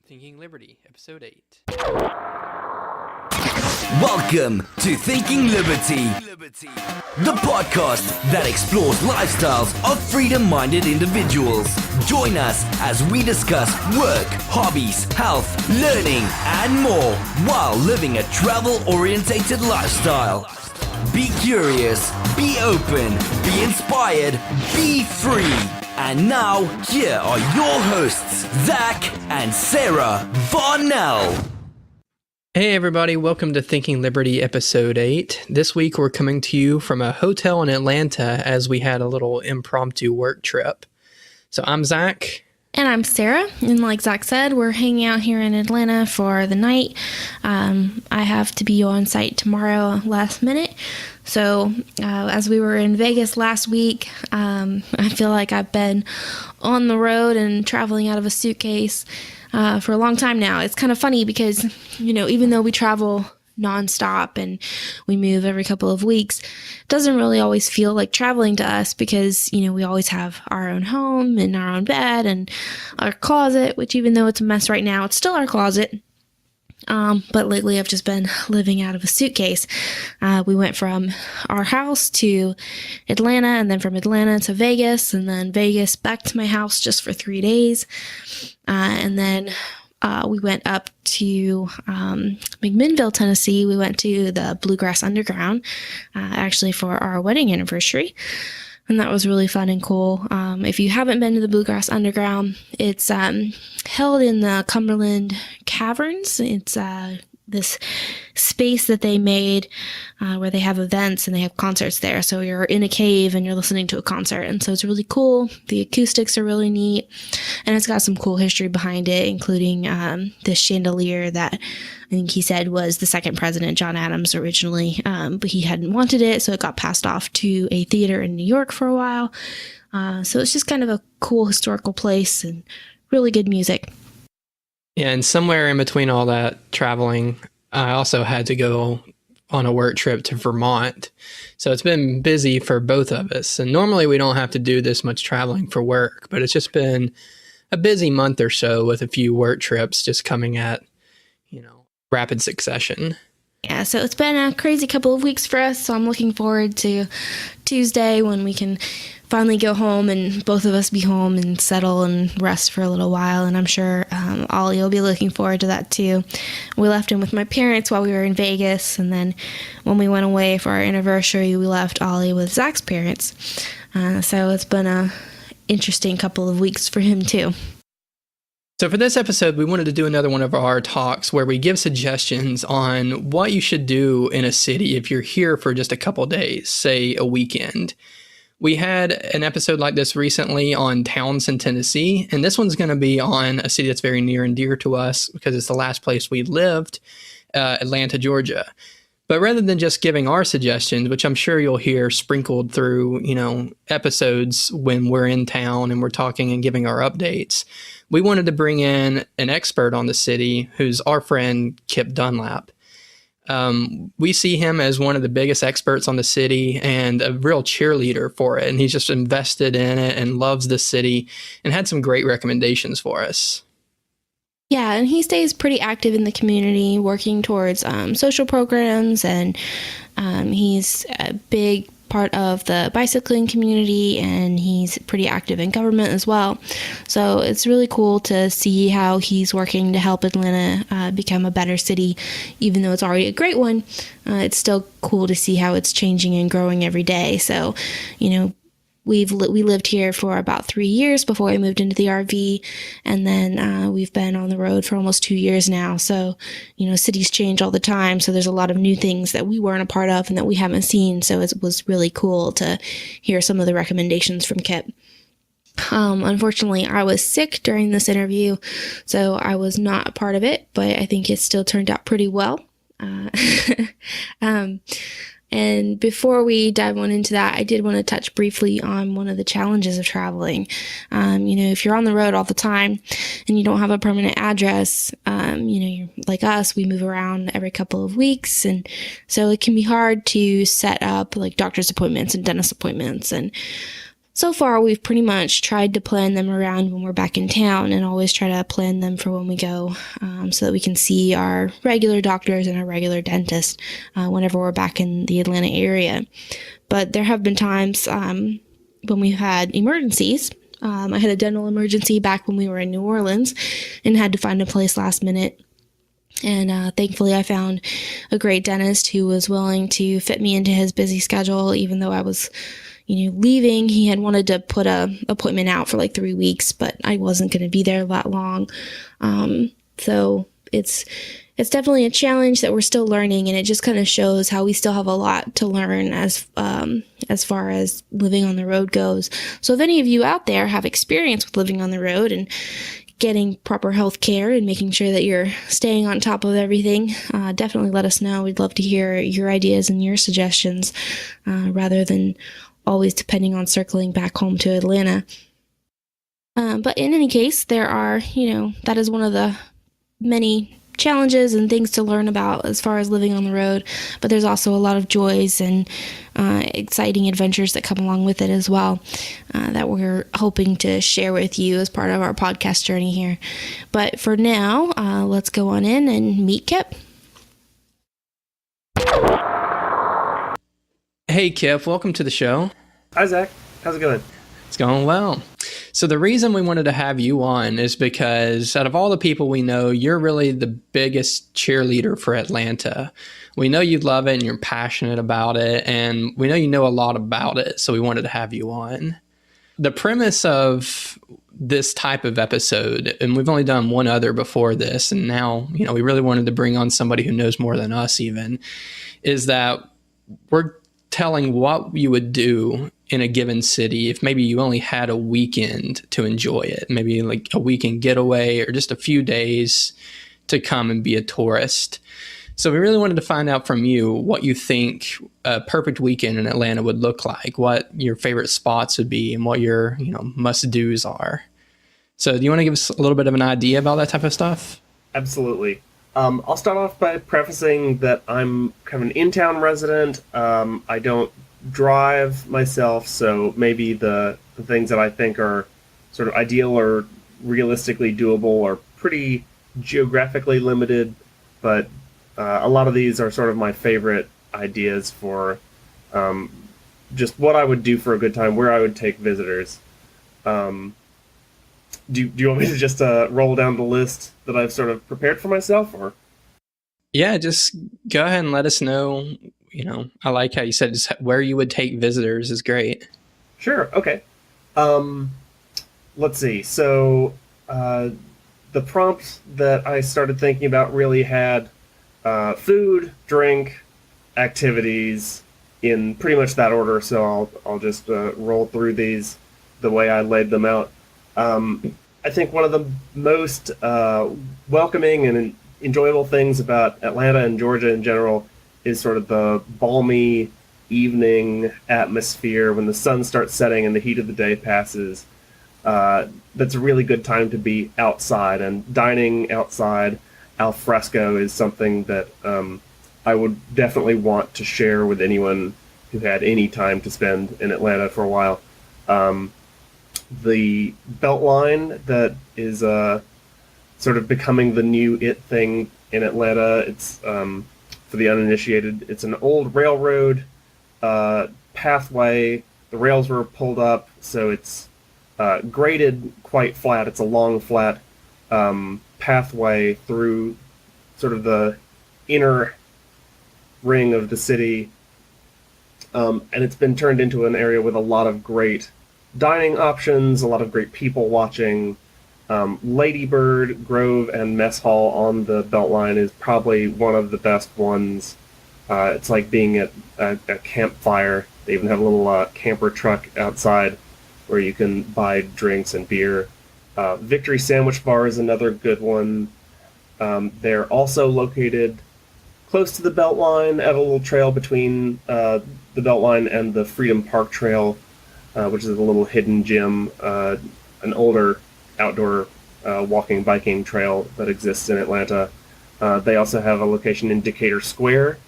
Thinking Liberty, Episode 8. Welcome to Thinking Liberty, the podcast that explores lifestyles of freedom-minded individuals. Join us as we discuss work, hobbies, health, learning, and more while living a travel-orientated lifestyle. Be curious, be open, be inspired, be free. And now, here are your hosts, Zach and Sarah Varnell. Hey everybody, welcome to Thinking Liberty Episode 8. This week we're coming to you from a hotel in Atlanta as we had a little impromptu work trip. So I'm Zach. And I'm Sarah, and like Zach said, we're hanging out here in Atlanta for the night. I have to be on site tomorrow last minute. So as we were in Vegas last week, I feel like I've been on the road and traveling out of a suitcase for a long time now. It's kind of funny because, even though we travel nonstop and we move every couple of weeks, it doesn't really always feel like traveling to us because, we always have our own home and our own bed and our closet, which even though it's a mess right now, it's still our closet. But lately I've just been living out of a suitcase. We went from our house to Atlanta and then from Atlanta to Vegas and then Vegas back to my house just for 3 days. And then we went up to McMinnville, Tennessee. We went to the Bluegrass Underground, actually for our wedding anniversary. And that was really fun and cool. If you haven't been to the Bluegrass Underground, it's held in the Cumberland Caverns. It's this space that they made where they have events and they have concerts there. So you're in a cave and you're listening to a concert. And so it's really cool. The acoustics are really neat. And it's got some cool history behind it, including this chandelier that I think he said was the second president, John Adams, originally. But he hadn't wanted it, so it got passed off to a theater in New York for a while. So it's just kind of a cool historical place and really good music. Yeah, and somewhere in between all that traveling, I also had to go on a work trip to Vermont. So it's been busy for both of us. And normally we don't have to do this much traveling for work, but it's just been a busy month or so with a few work trips just coming at, rapid succession. Yeah, so it's been a crazy couple of weeks for us. So I'm looking forward to Tuesday when we can finally go home and both of us be home and settle and rest for a little while. And I'm sure Ollie will be looking forward to that too. We left him with my parents while we were in Vegas. And then when we went away for our anniversary, we left Ollie with Zach's parents. So it's been a interesting couple of weeks for him too. So for this episode, we wanted to do another one of our talks where we give suggestions on what you should do in a city if you're here for just a couple days, say a weekend. We had an episode like this recently on Townsend, Tennessee, and this one's going to be on a city that's very near and dear to us because it's the last place we lived, Atlanta, Georgia. But rather than just giving our suggestions, which I'm sure you'll hear sprinkled through, episodes when we're in town and we're talking and giving our updates, we wanted to bring in an expert on the city who's our friend Kip Dunlap. We see him as one of the biggest experts on the city and a real cheerleader for it. And he's just invested in it and loves the city and had some great recommendations for us. Yeah, and he stays pretty active in the community, working towards social programs, and he's a big part of the bicycling community, and he's pretty active in government as well. So it's really cool to see how he's working to help Atlanta become a better city, even though it's already a great one. It's still cool to see how it's changing and growing every day. So, we lived here for about 3 years before we moved into the RV, and then we've been on the road for almost 2 years now. So, cities change all the time, so there's a lot of new things that we weren't a part of and that we haven't seen. So it was really cool to hear some of the recommendations from Kip. Unfortunately, I was sick during this interview, so I was not a part of it, but I think it still turned out pretty well. And before we dive on into that, I did want to touch briefly on one of the challenges of traveling. If you're on the road all the time and you don't have a permanent address, you're like us, we move around every couple of weeks. And so it can be hard to set up like doctor's appointments and dentist appointments. And so far we've pretty much tried to plan them around when we're back in town, and always try to plan them for when we go, so that we can see our regular doctors and our regular dentist whenever we're back in the Atlanta area. But there have been times when we've had emergencies. I had a dental emergency back when we were in New Orleans and had to find a place last minute. And thankfully I found a great dentist who was willing to fit me into his busy schedule, even though I was, leaving. He had wanted to put a appointment out for like 3 weeks, but I wasn't going to be there that long. So it's definitely a challenge that we're still learning, and it just kind of shows how we still have a lot to learn as far as living on the road goes. So if any of you out there have experience with living on the road and getting proper health care and making sure that you're staying on top of everything, definitely let us know. We'd love to hear your ideas and your suggestions, rather than always depending on circling back home to Atlanta. But in any case, there are, that is one of the many challenges and things to learn about as far as living on the road. But there's also a lot of joys and exciting adventures that come along with it as well, that we're hoping to share with you as part of our podcast journey here. But for now, let's go on in and meet Kip. Hey, Kip, welcome to the show. Hi, Zach. How's it going? It's going well. So the reason we wanted to have you on is because out of all the people we know, you're really the biggest cheerleader for Atlanta. We know you love it and you're passionate about it, and we know you know a lot about it, so we wanted to have you on. The premise of this type of episode, and we've only done one other before this, and now, we really wanted to bring on somebody who knows more than us even, is that we're telling what you would do in a given city if maybe you only had a weekend to enjoy it, maybe like a weekend getaway or just a few days to come and be a tourist. So we really wanted to find out from you what you think a perfect weekend in Atlanta would look like, what your favorite spots would be, and what your must-dos are. So do you want to give us a little bit of an idea about that type of stuff? Absolutely. I'll start off by prefacing that I'm kind of an in-town resident. I don't drive myself, so maybe the things that I think are sort of ideal or realistically doable are pretty geographically limited, but a lot of these are sort of my favorite ideas for just what I would do for a good time, where I would take visitors. Do you want me to just roll down the list that I've sort of prepared for myself, or? Yeah, just go ahead and let us know. I like how you said just where you would take visitors is great. Sure. Okay. Let's see. So the prompt that I started thinking about really had food, drink, activities in pretty much that order. So I'll just roll through these the way I laid them out. I think one of the most welcoming and enjoyable things about Atlanta and Georgia in general is sort of the balmy evening atmosphere when the sun starts setting and the heat of the day passes. That's a really good time to be outside, and dining outside al fresco is something that I would definitely want to share with anyone who had any time to spend in Atlanta for a while. The Beltline that is sort of becoming the new it thing in Atlanta. It's for the uninitiated, it's an old railroad pathway. The rails were pulled up, so it's graded quite flat. It's a long, flat pathway through sort of the inner ring of the city, and it's been turned into an area with a lot of great dining options, a lot of great people watching. Ladybird, Grove, and Mess Hall on the Beltline is probably one of the best ones. It's like being at a campfire. They even have a little camper truck outside where you can buy drinks and beer. Victory Sandwich Bar is another good one. They're also located close to the Beltline at a little trail between the Beltline and the Freedom Park Trail, which is a little hidden gem, an older outdoor walking, biking trail that exists in Atlanta. They also have a location in Decatur Square.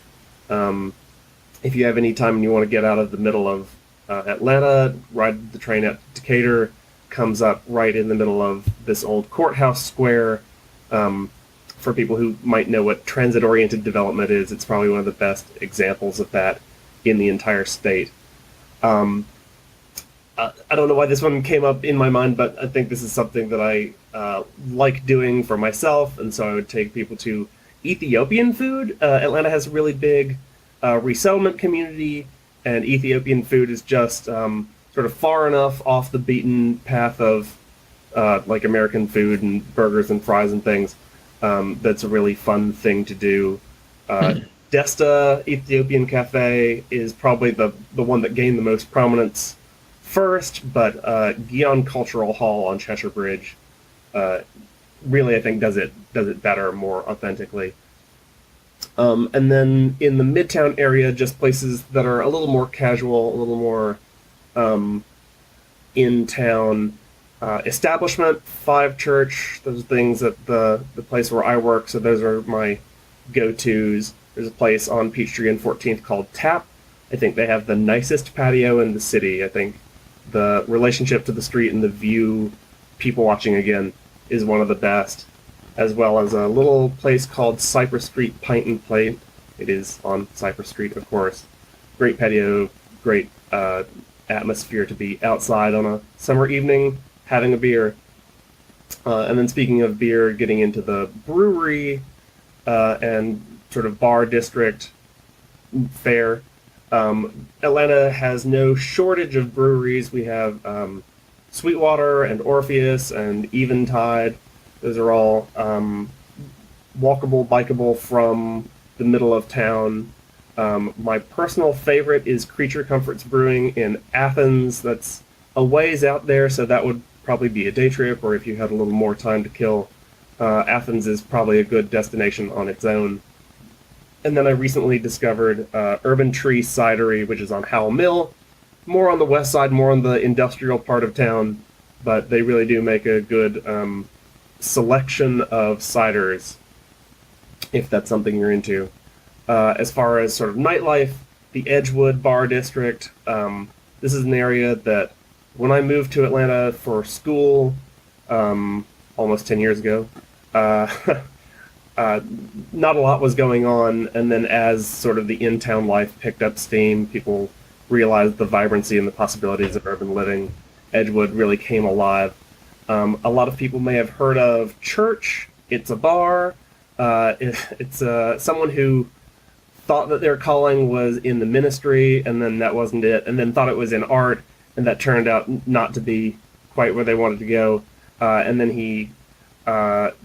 If you have any time and you want to get out of the middle of Atlanta, ride the train out to Decatur, comes up right in the middle of this old courthouse square. For people who might know what transit-oriented development is, it's probably one of the best examples of that in the entire state. I don't know why this one came up in my mind, but I think this is something that I like doing for myself, and so I would take people to Ethiopian food. Atlanta has a really big resettlement community, and Ethiopian food is just sort of far enough off the beaten path of like American food and burgers and fries and things. That's a really fun thing to do. Desta Ethiopian Cafe is probably the one that gained the most prominence first, but Gion Cultural Hall on Cheshire Bridge really, I think, does it better, more authentically. And then in the Midtown area, just places that are a little more casual, a little more in town. Establishment, Five Church, those are things at the place where I work, so those are my go-tos. There's a place on Peachtree and 14th called Tap. I think they have the nicest patio in the city. I think the relationship to the street and the view, people watching again, is one of the best. As well as a little place called Cypress Street Pint and Plate. It is on Cypress Street, of course. Great patio, great atmosphere to be outside on a summer evening, having a beer. And then speaking of beer, getting into the brewery and sort of bar district fare. Atlanta has no shortage of breweries. We have Sweetwater and Orpheus and Eventide. Those are all walkable, bikeable from the middle of town. My personal favorite is Creature Comforts Brewing in Athens. That's a ways out there, so that would probably be a day trip, or if you had a little more time to kill, Athens is probably a good destination on its own. And then I recently discovered Urban Tree Cidery, which is on Howell Mill, more on the west side, more on the industrial part of town, but they really do make a good selection of ciders, if that's something you're into. As far as sort of nightlife, the Edgewood Bar District, this is an area that when I moved to Atlanta for school almost 10 years ago, not a lot was going on, and then as sort of the in-town life picked up steam, people realized the vibrancy and the possibilities of urban living. Edgewood really came alive. A lot of people may have heard of Church. It's a bar. It's someone who thought that their calling was in the ministry, and then that wasn't it, and then thought it was in art, and that turned out not to be quite where they wanted to go. And then he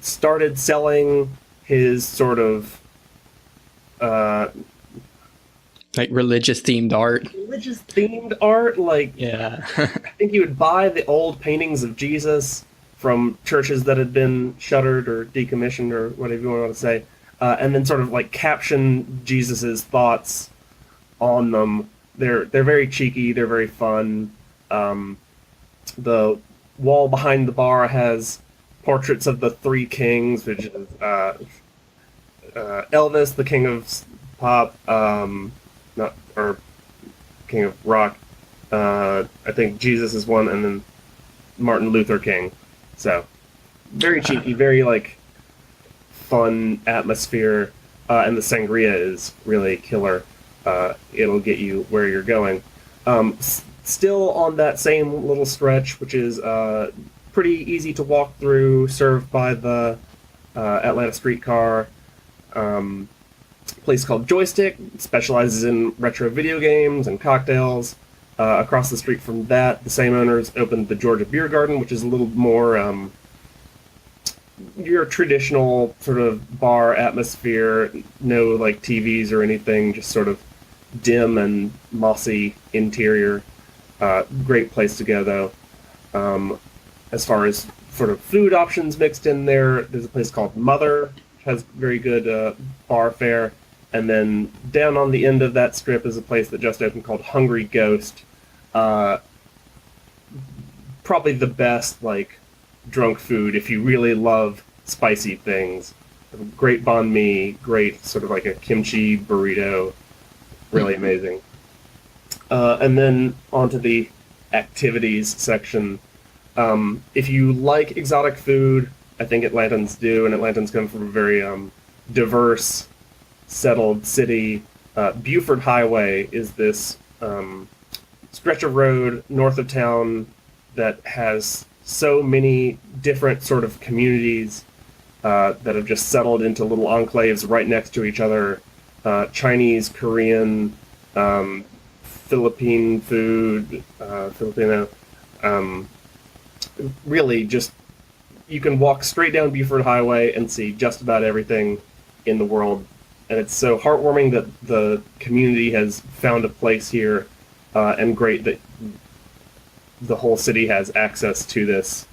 started selling his sort of like religious themed art. Like, yeah. I think he would buy the old paintings of Jesus from churches that had been shuttered or decommissioned or whatever you want to say, and then sort of like caption Jesus's thoughts on them. They're very cheeky. They're very fun. The wall behind the bar has portraits of the three kings, which is Elvis, the king of pop, king of rock. I think Jesus is one, and then Martin Luther King. So very cheeky, very like fun atmosphere, and the sangria is really killer. It'll get you where you're going. Still on that same little stretch, which is pretty easy to walk through, served by the Atlanta streetcar. Place called Joystick, specializes in retro video games and cocktails. Across the street from that, the same owners opened the Georgia Beer Garden, which is a little more your traditional sort of bar atmosphere. No like TVs or anything, just sort of dim and mossy interior. Great place to go though. As far as sort of food options mixed in there, there's a place called Mother, which has very good bar fare. And then down on the end of that strip is a place that just opened called Hungry Ghost. Probably the best like drunk food if you really love spicy things. Great banh mi, great sort of like a kimchi burrito. Really amazing. And then onto the activities section. If you like exotic food, I think Atlantans do, and Atlantans come from a very diverse, settled city. Buford Highway is this stretch of road north of town that has so many different sort of communities that have just settled into little enclaves right next to each other. Chinese, Korean, Philippine food, Filipino. Really, just you can walk straight down Buford Highway and see just about everything in the world. And it's so heartwarming that the community has found a place here, and great that the whole city has access to this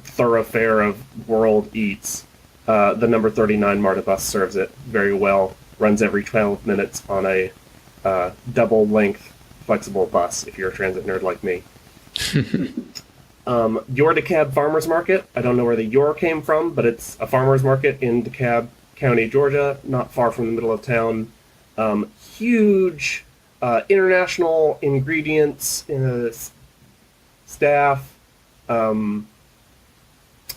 thoroughfare of world eats. The number 39 MARTA bus serves it very well. Runs every 12 minutes on a double-length flexible bus, if you're a transit nerd like me. Your DeKalb Farmers Market. I don't know where the your came from, but it's a farmers market in DeKalb County, Georgia, not far from the middle of town. Huge international ingredients, staff.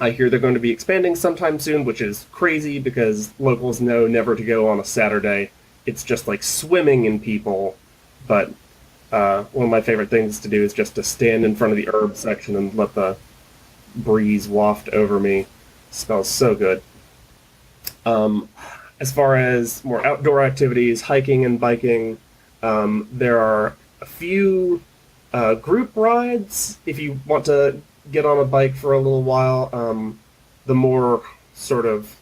I hear they're going to be expanding sometime soon, which is crazy because locals know never to go on a Saturday. It's just like swimming in people. But one of my favorite things to do is just to stand in front of the herb section and let the breeze waft over me. It smells so good. As far as more outdoor activities, hiking and biking, there are a few group rides if you want to get on a bike for a little while. The more sort of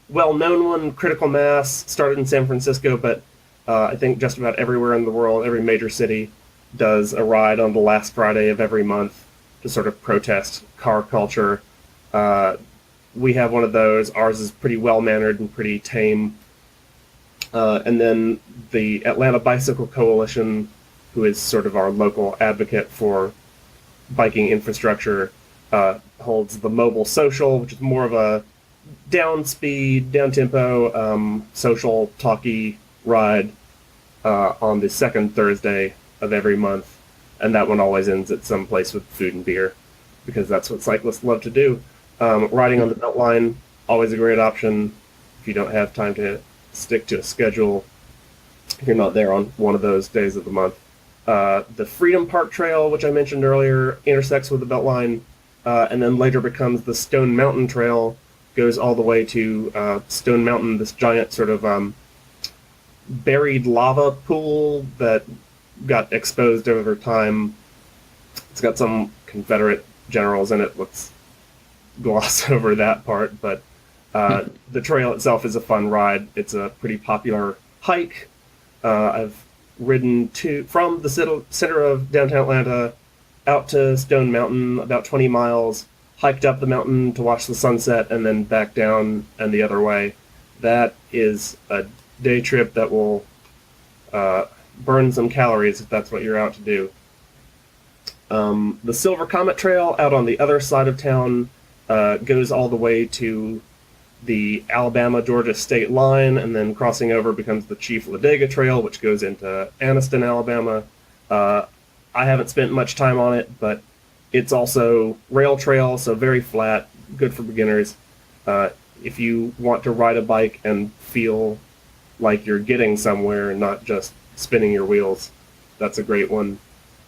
well-known one, Critical Mass, started in San Francisco, but I think just about everywhere in the world, every major city does a ride on the last Friday of every month to sort of protest car culture. We have one of those. Ours is pretty well-mannered and pretty tame. And then the Atlanta Bicycle Coalition, who is sort of our local advocate for biking infrastructure, holds the Mobile Social, which is more of a down-speed, down-tempo, social, talky ride on the second Thursday of every month. And that one always ends at some place with food and beer, because that's what cyclists love to do. Riding on the Beltline, always a great option if you don't have time to stick to a schedule, if you're not there on one of those days of the month. The Freedom Park Trail, which I mentioned earlier, intersects with the Beltline, and then later becomes the Stone Mountain Trail, goes all the way to Stone Mountain, this giant sort of buried lava pool that got exposed over time. It's got some Confederate generals in it. Let's gloss over that part, but the trail itself is a fun ride. It's a pretty popular hike. I've ridden from the center of downtown Atlanta out to Stone Mountain, about 20 miles, hiked up the mountain to watch the sunset, and then back down and the other way. That is a day trip that will burn some calories if that's what you're out to do. The Silver Comet Trail out on the other side of town goes all the way to the Alabama-Georgia state line, and then crossing over becomes the Chief Ladega Trail, which goes into Anniston, Alabama. I haven't spent much time on it, but it's also rail trail, so very flat, good for beginners. If you want to ride a bike and feel like you're getting somewhere and not just spinning your wheels, that's a great one.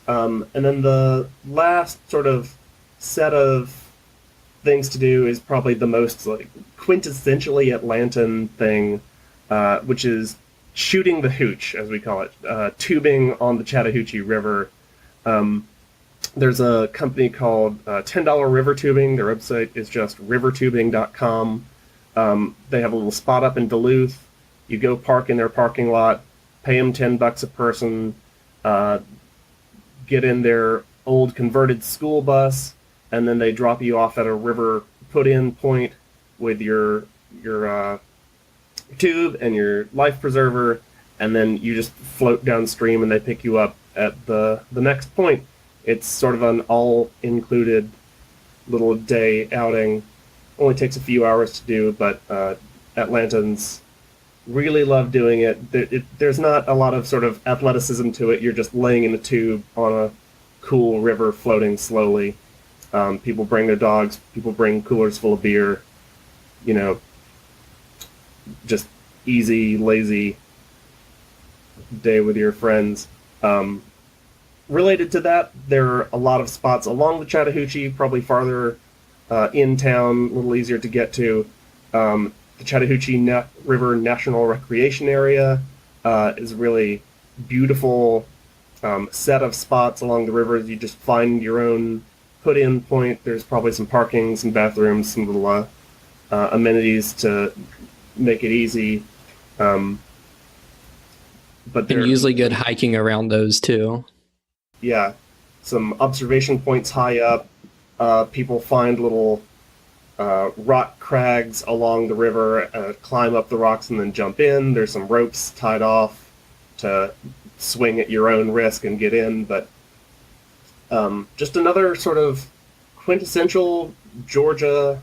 And then the last sort of set of things to do is probably the most like quintessentially Atlantan thing, which is shooting the hooch, as we call it, tubing on the Chattahoochee River. There's a company called $10 River Tubing. Their website is just rivertubing.com. They have a little spot up in Duluth. You go park in their parking lot, pay them $10 a person, get in their old converted school bus, and then they drop you off at a river put-in point with your tube and your life preserver, and then you just float downstream and they pick you up at the next point. It's sort of an all-included little day outing. Only takes a few hours to do, but Atlantans Really love doing it. There's not a lot of sort of athleticism to it. You're just laying in a tube on a cool river floating slowly. People bring their dogs. People bring coolers full of beer. You know, just easy, lazy day with your friends. Related to that, there are a lot of spots along the Chattahoochee, probably farther in town, a little easier to get to. The Chattahoochee River National Recreation Area is a really beautiful set of spots along the river. You just find your own put-in point. There's probably some parking, some bathrooms, some little amenities to make it easy. But and usually good hiking around those too. Yeah, some observation points high up. People find little rock crags along the river, climb up the rocks and then jump in. There's some ropes tied off to swing at your own risk and get in, but just another sort of quintessential Georgia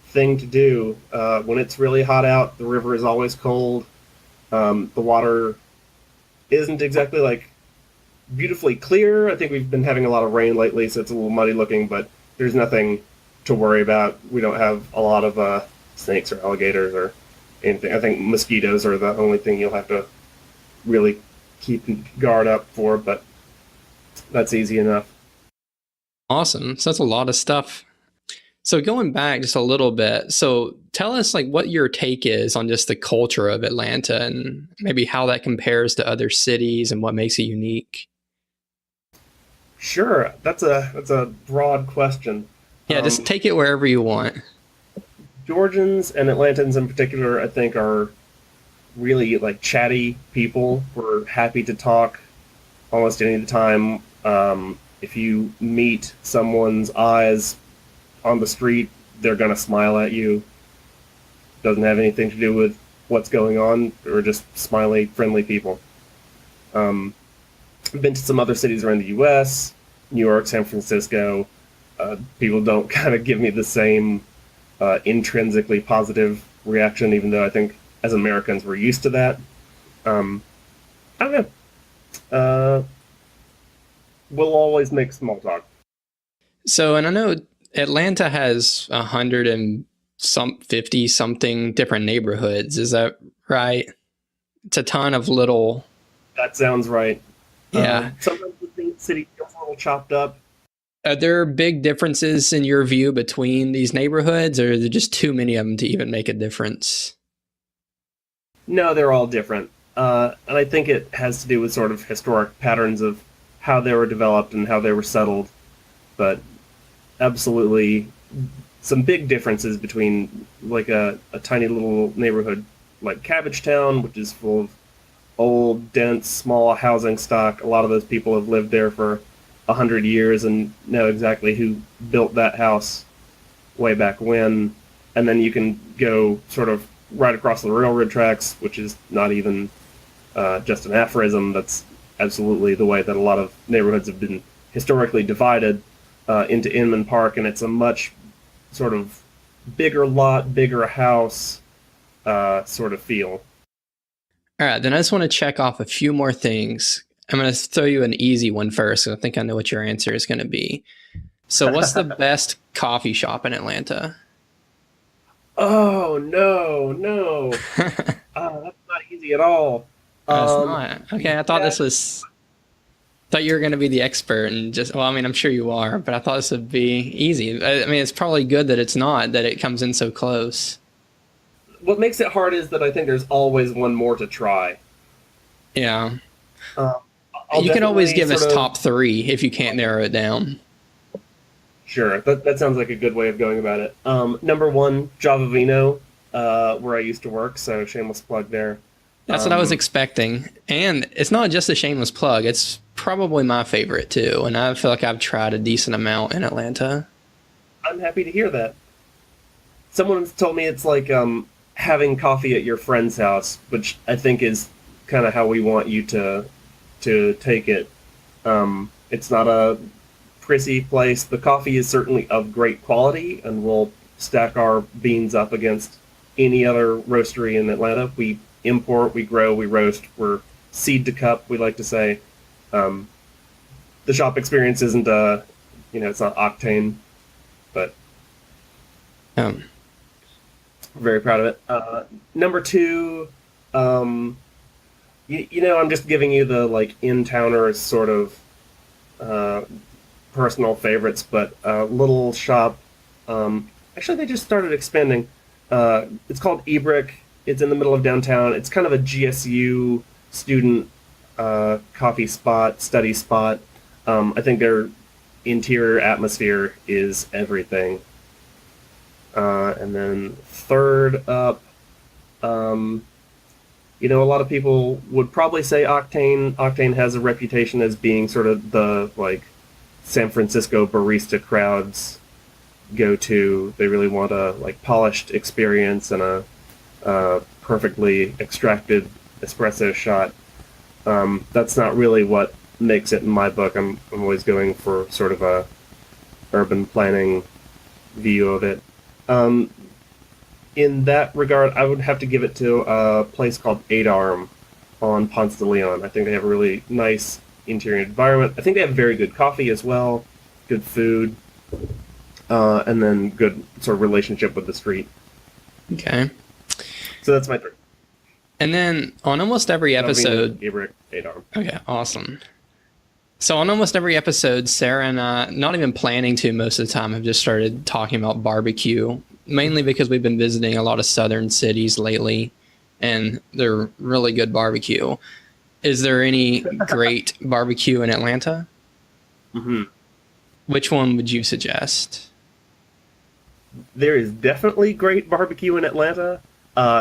thing to do. When it's really hot out, the river is always cold. The water isn't exactly like beautifully clear. I think we've been having a lot of rain lately, so it's a little muddy looking, but there's nothing to worry about. We don't have a lot of snakes or alligators or anything. I think mosquitoes are the only thing you'll have to really keep guard up for, but that's easy enough. Awesome. So that's a lot of stuff. So going back just a little bit, so tell us like what your take is on just the culture of Atlanta and maybe how that compares to other cities and what makes it unique. Sure, that's a broad question. Yeah, just take it wherever you want. Georgians and Atlantans in particular, I think, are really like chatty people. We're happy to talk almost any time. If you meet someone's eyes on the street, they're gonna smile at you. Doesn't have anything to do with what's going on. We're just smiley, friendly people. I've been to some other cities around the U.S., New York, San Francisco. People don't kind of give me the same intrinsically positive reaction, even though I think as Americans we're used to that. I don't know. We'll always make small talk. So, and I know Atlanta has 150 something different neighborhoods. Is that right? It's a ton of little. That sounds right. Yeah. Sometimes the city feels a little chopped up. Are there big differences in your view between these neighborhoods, or are there just too many of them to even make a difference? No, they're all different. And I think it has to do with sort of historic patterns of how they were developed and how they were settled. But absolutely some big differences between like a tiny little neighborhood like Cabbagetown, which is full of old, dense, small housing stock. A lot of those people have lived there for 100 years and know exactly who built that house way back when. And then you can go sort of right across the railroad tracks, which is not even just an aphorism. That's absolutely the way that a lot of neighborhoods have been historically divided into Inman Park, and it's a much sort of bigger lot, bigger house sort of feel. All right, then I just want to check off a few more things. I'm going to throw you an easy one first. I think I know what your answer is going to be. So what's the best coffee shop in Atlanta? Oh, no. That's not easy at all. That's not. Okay, I thought this was... thought you were going to be the expert and just... Well, I mean, I'm sure you are, but I thought this would be easy. I mean, it's probably good that it's not, that it comes in so close. What makes it hard is that I think there's always one more to try. Yeah. You can always give us top three if you can't narrow it down. Sure, that sounds like a good way of going about it. Number one, Java Vino, where I used to work, so shameless plug there. That's what I was expecting. And it's not just a shameless plug, it's probably my favorite too, and I feel like I've tried a decent amount in Atlanta. I'm happy to hear that. Someone told me it's like having coffee at your friend's house, which I think is kind of how we want you to take it. It's not a prissy place. The coffee is certainly of great quality, and we'll stack our beans up against any other roastery in Atlanta. We import, we grow, we roast, we're seed to cup, we like to say. The shop experience isn't, it's not octane, but Um, very proud of it. Number two, I'm just giving you the like in-towners sort of personal favorites, but little shop. Actually, they just started expanding. It's called Ebrick. It's in the middle of downtown. It's kind of a GSU student coffee spot, study spot. I think their interior atmosphere is everything. And then third up, a lot of people would probably say Octane. Octane has a reputation as being sort of the like San Francisco barista crowds go to. They really want a like polished experience and a perfectly extracted espresso shot. That's not really what makes it in my book. I'm always going for sort of a urban planning view of it. In that regard, I would have to give it to a place called Eight Arm on Ponce de Leon. I think they have a really nice interior environment. I think they have very good coffee as well, good food, and then good sort of relationship with the street. okay. So that's my third. And then on almost every episode... Gabriel, Eight Arm. Okay, awesome. So on almost every episode, Sarah and I, not even planning to most of the time, have just started talking about barbecue, mainly because we've been visiting a lot of southern cities lately, and they're really good barbecue. Is there any great barbecue in Atlanta? Mm-hmm. Which one would you suggest? There is definitely great barbecue in Atlanta.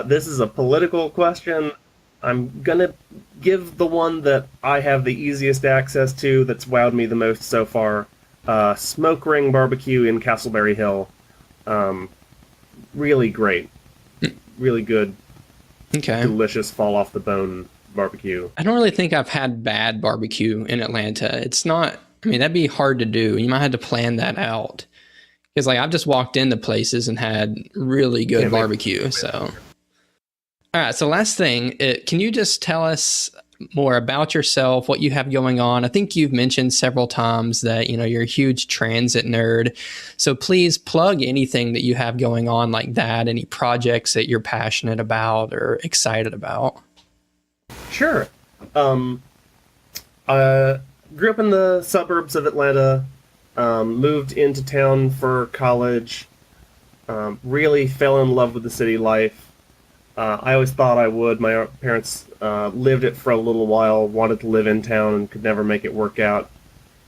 This is a political question. I'm gonna give the one that I have the easiest access to, that's wowed me the most so far. Smoke Ring Barbecue in Castleberry Hill. Really great. Really good. Okay. Delicious fall off the bone barbecue. I don't really think I've had bad barbecue in Atlanta. It's not, I mean, that'd be hard to do. You might have to plan that out. Because like I've just walked into places and had really good barbecue. So, all right. So last thing, can you just tell us more about yourself, what you have going on? I think you've mentioned several times that, you're a huge transit nerd. So please plug anything that you have going on like that, any projects that you're passionate about or excited about. Sure. I grew up in the suburbs of Atlanta, moved into town for college, really fell in love with the city life. I always thought I would. My parents lived it for a little while, wanted to live in town, and could never make it work out.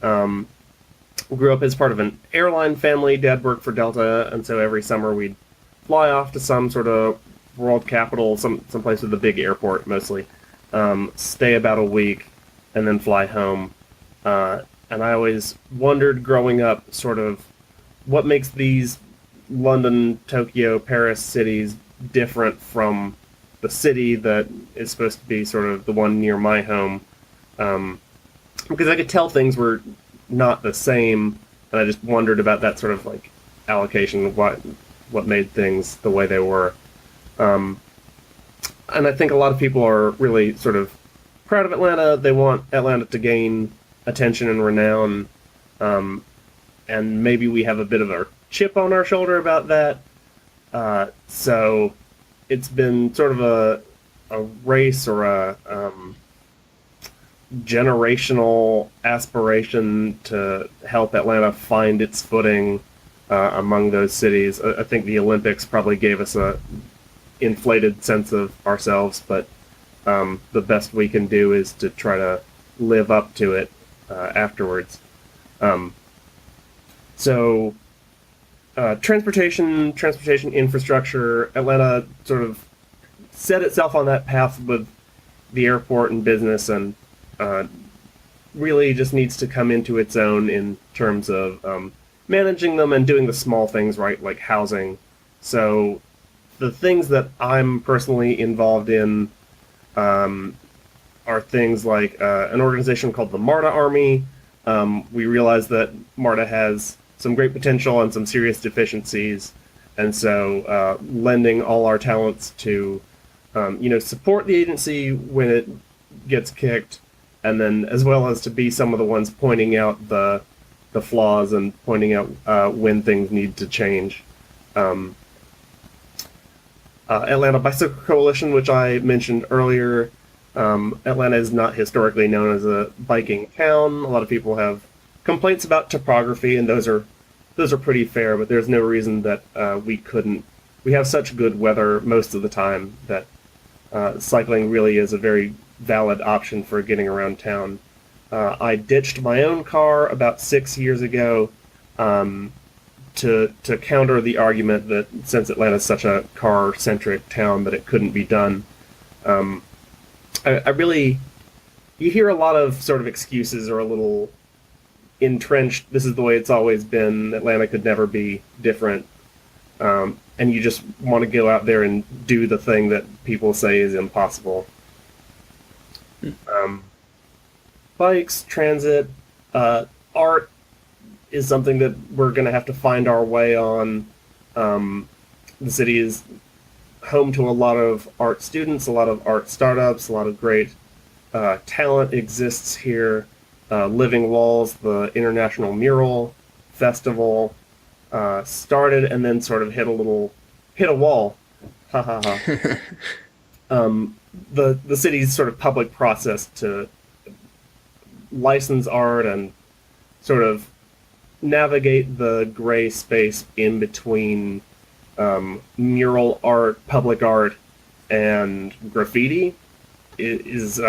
Grew up as part of an airline family. Dad worked for Delta, and so every summer we'd fly off to some sort of world capital, someplace with a big airport mostly, stay about a week, and then fly home. And I always wondered growing up sort of what makes these London, Tokyo, Paris cities different from the city that is supposed to be sort of the one near my home. Because I could tell things were not the same, and I just wondered about that sort of like allocation of what made things the way they were. And I think a lot of people are really sort of proud of Atlanta. They want Atlanta to gain attention and renown, and maybe we have a bit of a chip on our shoulder about that. So it's been sort of a race or a generational aspiration to help Atlanta find its footing among those cities. I think the Olympics probably gave us a inflated sense of ourselves, but the best we can do is to try to live up to it afterwards. So transportation infrastructure, Atlanta sort of set itself on that path with the airport and business, and really just needs to come into its own in terms of managing them and doing the small things right, like housing. So the things that I'm personally involved in are things like an organization called the MARTA Army. We realize that MARTA has some great potential and some serious deficiencies, and so lending all our talents to support the agency when it gets kicked, and then as well as to be some of the ones pointing out the flaws and pointing out when things need to change. Atlanta Bicycle Coalition, which I mentioned earlier, Atlanta is not historically known as a biking town. A lot of people have complaints about topography, and those are pretty fair. But there's no reason that we couldn't. We have such good weather most of the time that cycling really is a very valid option for getting around town. I ditched my own car about 6 years ago to counter the argument that since Atlanta's such a car-centric town that it couldn't be done. You hear a lot of sort of excuses or a little entrenched, this is the way it's always been, Atlanta could never be different, and you just want to go out there and do the thing that people say is impossible. Bikes, transit, art is something that we're going to have to find our way on. The city is home to a lot of art students, a lot of art startups, a lot of great talent exists here. Living Walls, the International Mural Festival, started and then sort of hit a wall. Ha ha ha. The city's sort of public process to license art and sort of navigate the gray space in between mural art, public art, and graffiti is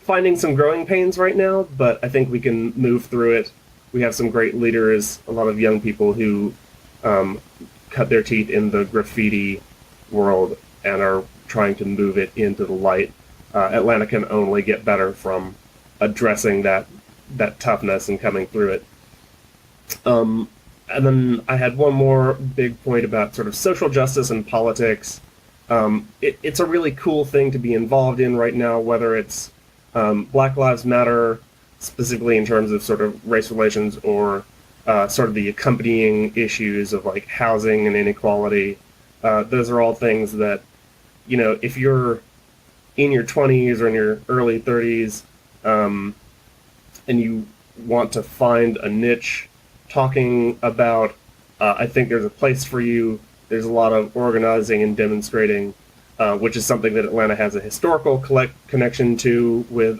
finding some growing pains right now, but I think we can move through it. We have some great leaders, a lot of young people who cut their teeth in the graffiti world and are trying to move it into the light. Atlanta can only get better from addressing that toughness and coming through it. And then I had one more big point about sort of social justice and politics. It's a really cool thing to be involved in right now, whether it's Black Lives Matter, specifically in terms of sort of race relations, or sort of the accompanying issues of like housing and inequality. Those are all things that, if you're in your 20s or in your early 30s, and you want to find a niche talking about, I think there's a place for you. There's a lot of organizing and demonstrating, which is something that Atlanta has a historical connection to, with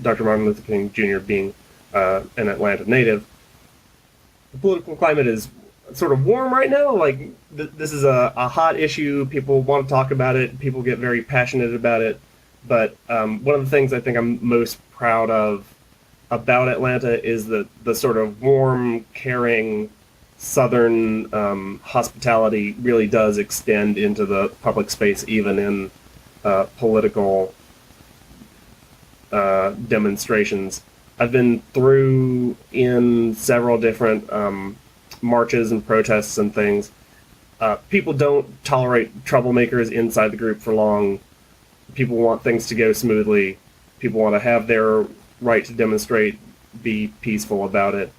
Dr. Martin Luther King Jr. being an Atlanta native. The political climate is sort of warm right now. Like, this is a hot issue. People want to talk about it. People get very passionate about it. But one of the things I think I'm most proud of about Atlanta is the sort of warm, caring, Southern hospitality really does extend into the public space, even in political demonstrations. I've been through in several different marches and protests and things. People don't tolerate troublemakers inside the group for long. People want things to go smoothly. People want to have their right to demonstrate, be peaceful about it,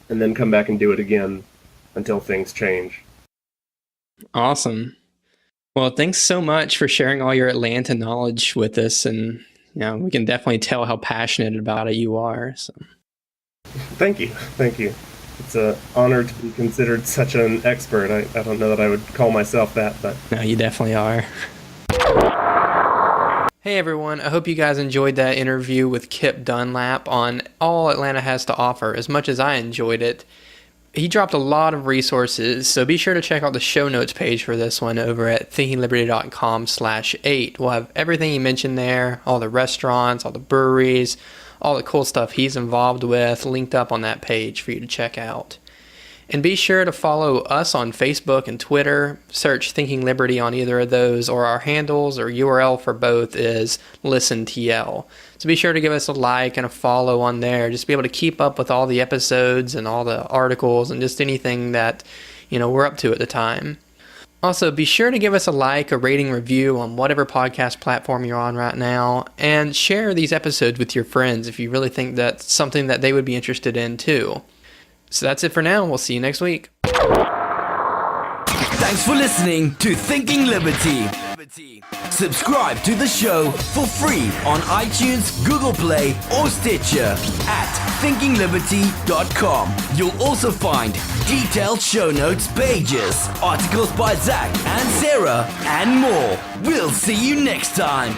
and then come back and do it again until things change. Awesome. Well, thanks so much for sharing all your Atlanta knowledge with us, and we can definitely tell how passionate about it you are. So. Thank you. It's an honor to be considered such an expert. I don't know that I would call myself that, but... No, you definitely are. Hey everyone, I hope you guys enjoyed that interview with Kip Dunlap on all Atlanta has to offer as much as I enjoyed it. He dropped a lot of resources, so be sure to check out the show notes page for this one over at thinkingliberty.com/8. We'll have everything he mentioned there, all the restaurants, all the breweries, all the cool stuff he's involved with, linked up on that page for you to check out. And be sure to follow us on Facebook and Twitter. Search Thinking Liberty on either of those, or our handles or URL for both is ListenTL. So be sure to give us a like and a follow on there. Just be able to keep up with all the episodes and all the articles and just anything that, we're up to at the time. Also, be sure to give us a like, a rating, review on whatever podcast platform you're on right now, and share these episodes with your friends if you really think that's something that they would be interested in too. So that's it for now. We'll see you next week. Thanks for listening to Thinking Liberty. Subscribe to the show for free on iTunes, Google Play, or Stitcher at thinkingliberty.com. You'll also find detailed show notes pages, articles by Zach and Sarah, and more. We'll see you next time.